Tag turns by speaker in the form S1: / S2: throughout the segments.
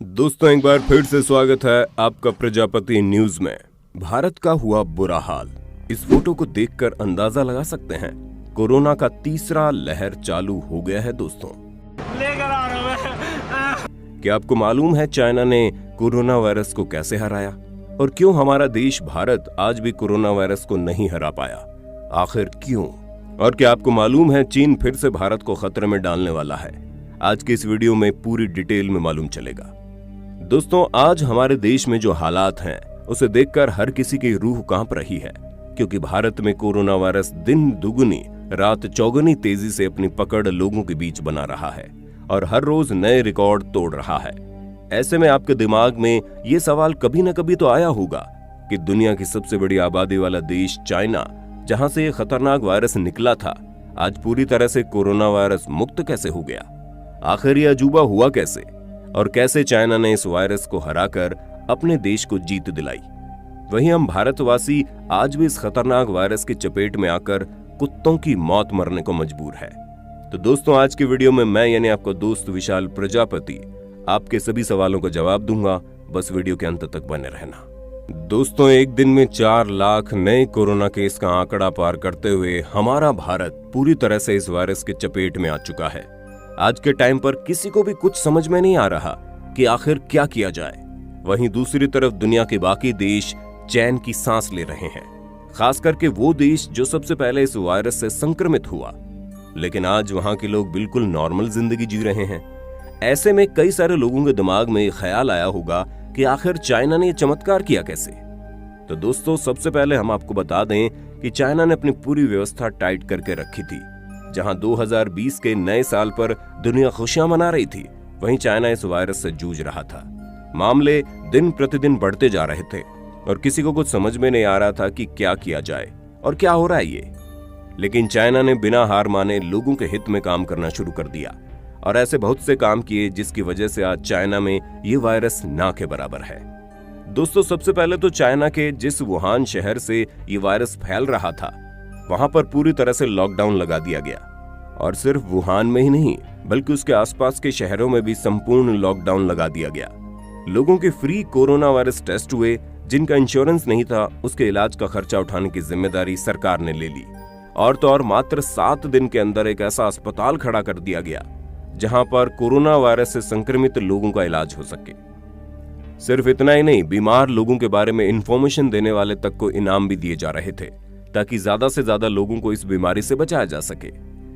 S1: दोस्तों एक बार फिर से स्वागत है आपका प्रजापति न्यूज में। भारत का हुआ बुरा हाल। इस फोटो को देखकर अंदाजा लगा सकते हैं कोरोना का तीसरा लहर चालू हो गया है दोस्तों।
S2: लेकर आ रहा हूं।
S1: क्या आपको मालूम है चाइना ने कोरोना वायरस को कैसे हराया और क्यों हमारा देश भारत आज भी कोरोना वायरस को नहीं हरा पाया? आखिर क्यों? और क्या आपको मालूम है चीन फिर से भारत को खतरे में डालने वाला है? आज के इस वीडियो में पूरी डिटेल में मालूम चलेगा। दोस्तों आज हमारे देश में जो हालात हैं उसे देखकर हर किसी की रूह कांप रही है, क्योंकि भारत में कोरोना वायरस दिन दुगनी रात चौगुनी तेजी से अपनी पकड़ लोगों के बीच बना रहा है और हर रोज नए रिकॉर्ड तोड़ रहा है। ऐसे में आपके दिमाग में ये सवाल कभी न कभी तो आया होगा कि दुनिया की सबसे बड़ी आबादी वाला देश चाइना, जहां से ये खतरनाक वायरस निकला था, आज पूरी तरह से कोरोना वायरस मुक्त कैसे हो गया? आखिर ये अजूबा हुआ कैसे और कैसे चाइना ने इस वायरस को हराकर अपने देश को जीत दिलाई? वहीं हम भारतवासी आज भी इस खतरनाक वायरस की चपेट में आकर कुत्तों की मौत मरने को मजबूर है। तो दोस्तों आज की वीडियो में मैं यानी आपका दोस्त विशाल प्रजापति आपके सभी सवालों का जवाब दूंगा, बस वीडियो के अंत तक बने रहना। दोस्तों एक दिन में 4 लाख नए कोरोना केस का आंकड़ा पार करते हुए हमारा भारत पूरी तरह से इस वायरस के चपेट में आ चुका है। आज के टाइम पर किसी को भी कुछ समझ में नहीं आ रहा कि आखिर क्या किया जाए। वहीं दूसरी तरफ दुनिया के बाकी देश चैन की सांस ले रहे हैं, खास करके वो देश जो सबसे पहले इस वायरस से संक्रमित हुआ, लेकिन आज वहां के लोग बिल्कुल नॉर्मल जिंदगी जी रहे हैं। ऐसे में कई सारे लोगों के दिमाग में ख्याल आया होगा कि आखिर चाइना ने चमत्कार किया कैसे। तो दोस्तों सबसे पहले हम आपको बता दें कि चाइना ने अपनी पूरी व्यवस्था टाइट करके रखी थी। जहां 2020 के नए साल पर दुनिया खुशियां मना रही थी, वहीं चाइना इस वायरस से जूझ रहा था। मामले दिन प्रतिदिन बढ़ते जा रहे थे और किसी को कुछ समझ में नहीं आ रहा था कि क्या किया जाए और क्या हो रहा है ये। लेकिन चाइना ने बिना हार माने लोगों के हित में काम करना शुरू कर दिया और ऐसे बहुत से काम किए जिसकी वजह से आज चाइना में ये वायरस ना के बराबर है। दोस्तों सबसे पहले तो चाइना के जिस वुहान शहर से ये वायरस फैल रहा था, वहां पर पूरी तरह से लॉकडाउन लगा दिया गया और सिर्फ वुहान में ही नहीं बल्कि उसके आसपास के शहरों में भी संपूर्ण लॉकडाउन लगा दिया गया। लोगों के फ्री कोरोना वायरस टेस्ट हुए, जिनका इंश्योरेंस नहीं था उसके इलाज का खर्चा उठाने की जिम्मेदारी सरकार ने ले ली। और तो और मात्र 7 दिन के अंदर एक ऐसा अस्पताल खड़ा कर दिया गया जहां पर कोरोना वायरस से संक्रमित लोगों का इलाज हो सके। सिर्फ इतना ही नहीं, बीमार लोगों के बारे में इंफॉर्मेशन देने वाले तक को इनाम भी दिए जा रहे थे ताकि ज्यादा से ज्यादा लोगों को इस बीमारी से बचाया जा सके।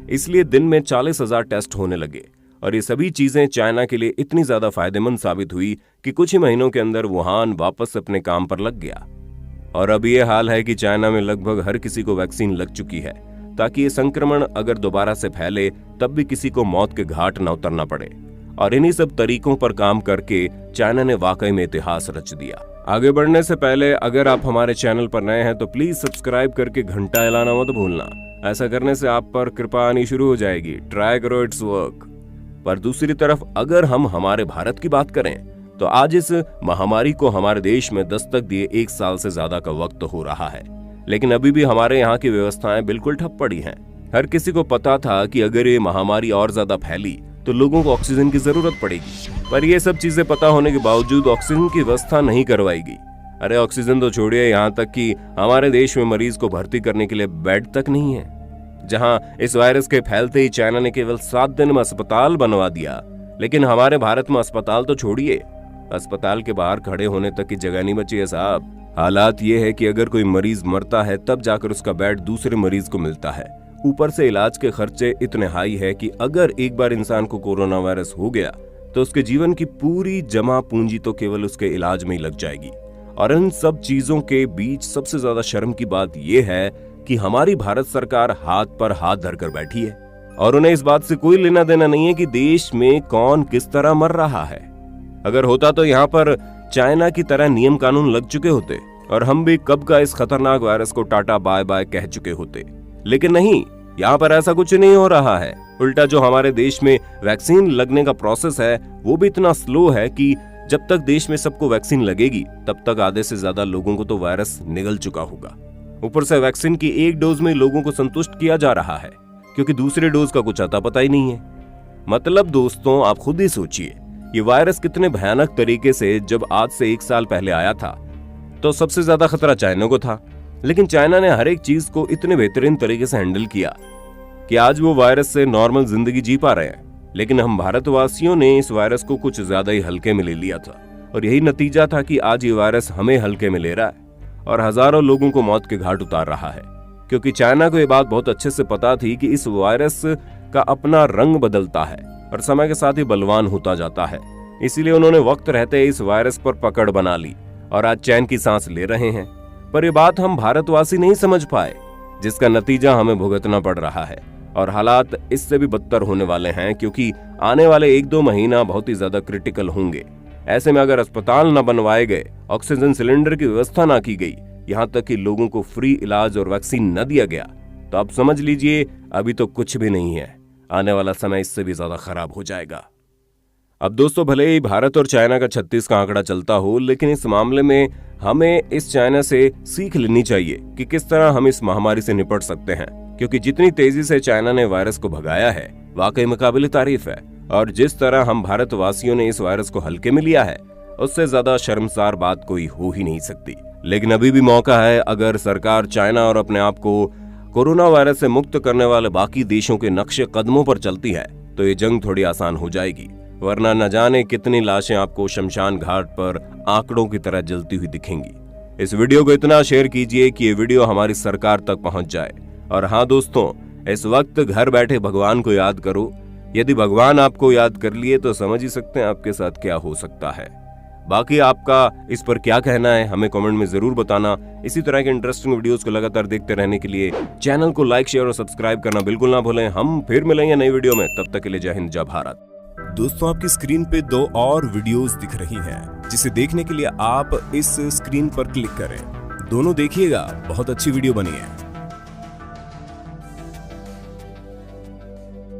S1: इसलिए दिन में 40,000 टेस्ट होने लगे और ये सभी चीजें चाइना के लिए इतनी ज्यादा फायदेमंद साबित हुई कि कुछ ही महीनों के अंदर वुहान वापस अपने काम पर लग गया। और अब ये हाल है कि चाइना में लगभग हर किसी को वैक्सीन लग चुकी है ताकि ये संक्रमण अगर दोबारा से फैले तब भी किसी को मौत के घाट न उतरना पड़े। और इन्हीं सब तरीकों पर काम करके चाइना ने वाकई में इतिहास रच दिया। आगे बढ़ने से पहले अगर आप हमारे चैनल पर नए हैं तो प्लीज सब्सक्राइब करके घंटा हिलाना मत भूलना। ऐसा करने से आप पर कृपा आनी शुरू हो जाएगी। ट्राई करो, इट्स वर्क। पर दूसरी तरफ अगर हम हमारे भारत की बात करें तो आज इस महामारी को हमारे देश में दस्तक दिए 1 साल से ज्यादा का वक्त हो रहा है, लेकिन अभी भी हमारे यहाँ की व्यवस्थाएं बिल्कुल ठप पड़ी हैं। हर किसी को पता था कि अगर ये महामारी और ज्यादा फैली तो लोगों को ऑक्सीजन की जरूरत पड़ेगी, पर ये सब चीजें पता होने के बावजूद ऑक्सीजन की व्यवस्था नहीं करवाएगी। अरे ऑक्सीजन तो छोड़िए, यहाँ तक कि हमारे देश में मरीज को भर्ती करने के लिए बेड तक नहीं है। जहां इस वायरस के फैलते ही चाइना ने केवल 7 दिन में अस्पताल बनवा दिया, लेकिन हमारे भारत में अस्पताल तो छोड़िए, अस्पताल के बाहर खड़े होने तक की जगह नहीं बची है साहब। हालात ये है कि अगर कोई मरीज मरता है तब जाकर उसका बेड दूसरे मरीज को मिलता है। ऊपर से इलाज के खर्चे इतने हाई है कि अगर एक बार इंसान को कोरोना वायरस हो गया तो उसके जीवन की पूरी जमा पूंजी तो केवल उसके इलाज में ही लग जाएगी। और इन सब चीजों के बीच सबसे ज्यादा शर्म की बात यह है कि हमारी भारत सरकार हाथ पर हाथ धरकर बैठी है और उन्हें इस बात से कोई लेना देना नहीं है कि देश में कौन किस तरह मर रहा है। अगर होता तो यहाँ पर चाइना की तरह नियम कानून लग चुके होते और हम भी कब का इस खतरनाक वायरस को टाटा बाय बाय कह चुके होते, लेकिन नहीं, यहाँ पर ऐसा कुछ नहीं हो रहा है। उल्टा जो हमारे देश में वैक्सीन लगने का प्रोसेस है वो भी इतना स्लो है कि जब तक देश में सबको वैक्सीन लगेगी तब तक आधे से ज्यादा लोगों को तो वायरस निगल चुका होगा। ऊपर से वैक्सीन की 1 डोज में लोगों को संतुष्ट किया जा रहा है क्योंकि दूसरे डोज का कुछ अता पता ही नहीं है। मतलब दोस्तों आप खुद ही सोचिए ये वायरस कितने भयानक तरीके से जब आज से 1 साल पहले आया था तो सबसे ज्यादा खतरा चाइना को था, लेकिन चाइना ने हर एक चीज को इतने बेहतरीन तरीके से हैंडल किया कि आज वो वायरस से नॉर्मल जिंदगी जी पा रहे हैं। लेकिन हम भारतवासियों ने इस वायरस को कुछ ज्यादा ही हल्के में ले लिया था और यही नतीजा था कि आज ये वायरस हमें हल्के में ले रहा है और हजारों लोगों को मौत के घाट उतार रहा है। क्योंकि चाइना को ये बात बहुत अच्छे से पता थी कि इस वायरस का अपना रंग बदलता है और समय के साथ ही बलवान होता जाता है, इसीलिए उन्होंने वक्त रहते इस वायरस पर पकड़ बना ली और आज चैन की सांस ले रहे हैं। पर ये बात हम भारतवासी नहीं समझ पाए, जिसका नतीजा हमें भुगतना पड़ रहा है और हालात इससे भी बदतर होने वाले हैं, क्योंकि आने वाले 1-2 महीना बहुत ही ज्यादा क्रिटिकल होंगे। ऐसे में अगर अस्पताल न बनवाए गए, ऑक्सीजन सिलेंडर की व्यवस्था ना की गई, यहाँ तक कि लोगों को फ्री इलाज और वैक्सीन न दिया गया, तो आप समझ लीजिए अभी तो कुछ भी नहीं है, आने वाला समय इससे भी ज्यादा खराब हो जाएगा। अब दोस्तों, भले ही भारत और चाइना का 36 का आंकड़ा चलता हो, लेकिन इस मामले में हमें इस चाइना से सीख लेनी चाहिए कि किस तरह हम इस महामारी से निपट सकते हैं, क्योंकि जितनी तेजी से चाइना ने वायरस को भगाया है वाकई में काबिल तारीफ है, और जिस तरह हम भारतवासियों ने इस वायरस को हल्के में लिया है उससे ज्यादा शर्मसार बात कोई हो ही नहीं सकती। लेकिन अभी भी मौका है, अगर सरकार चाइना और अपने आप को कोरोना वायरस से मुक्त करने वाले बाकी देशों के नक्शे कदमों पर चलती है तो ये जंग थोड़ी आसान हो जाएगी, वरना न जाने कितनी लाशें आपको शमशान घाट पर आंकड़ों की तरह जलती हुई दिखेंगी। इस वीडियो को इतना शेयर कीजिए कि ये वीडियो हमारी सरकार तक पहुंच जाए। और हाँ दोस्तों, इस वक्त घर बैठे भगवान को याद करो। यदि भगवान आपको याद कर लिए तो समझ ही सकते हैं आपके साथ क्या हो सकता है। बाकी आपका इस पर क्या कहना है हमें कमेंट में जरूर बताना। इसी तरह के इंटरेस्टिंग वीडियोस को लगातार देखते रहने के लिए चैनल को लाइक, शेयर और सब्सक्राइब करना बिल्कुल ना भूलें। हम फिर मिलेंगे नई वीडियो में, तब तक के लिए जय हिंद, जय भारत।
S3: दोस्तों, आपकी स्क्रीन पे 2 और वीडियोस दिख रही हैं, जिसे देखने के लिए आप इस स्क्रीन पर क्लिक करें। दोनों देखिएगा, बहुत अच्छी वीडियो बनी है।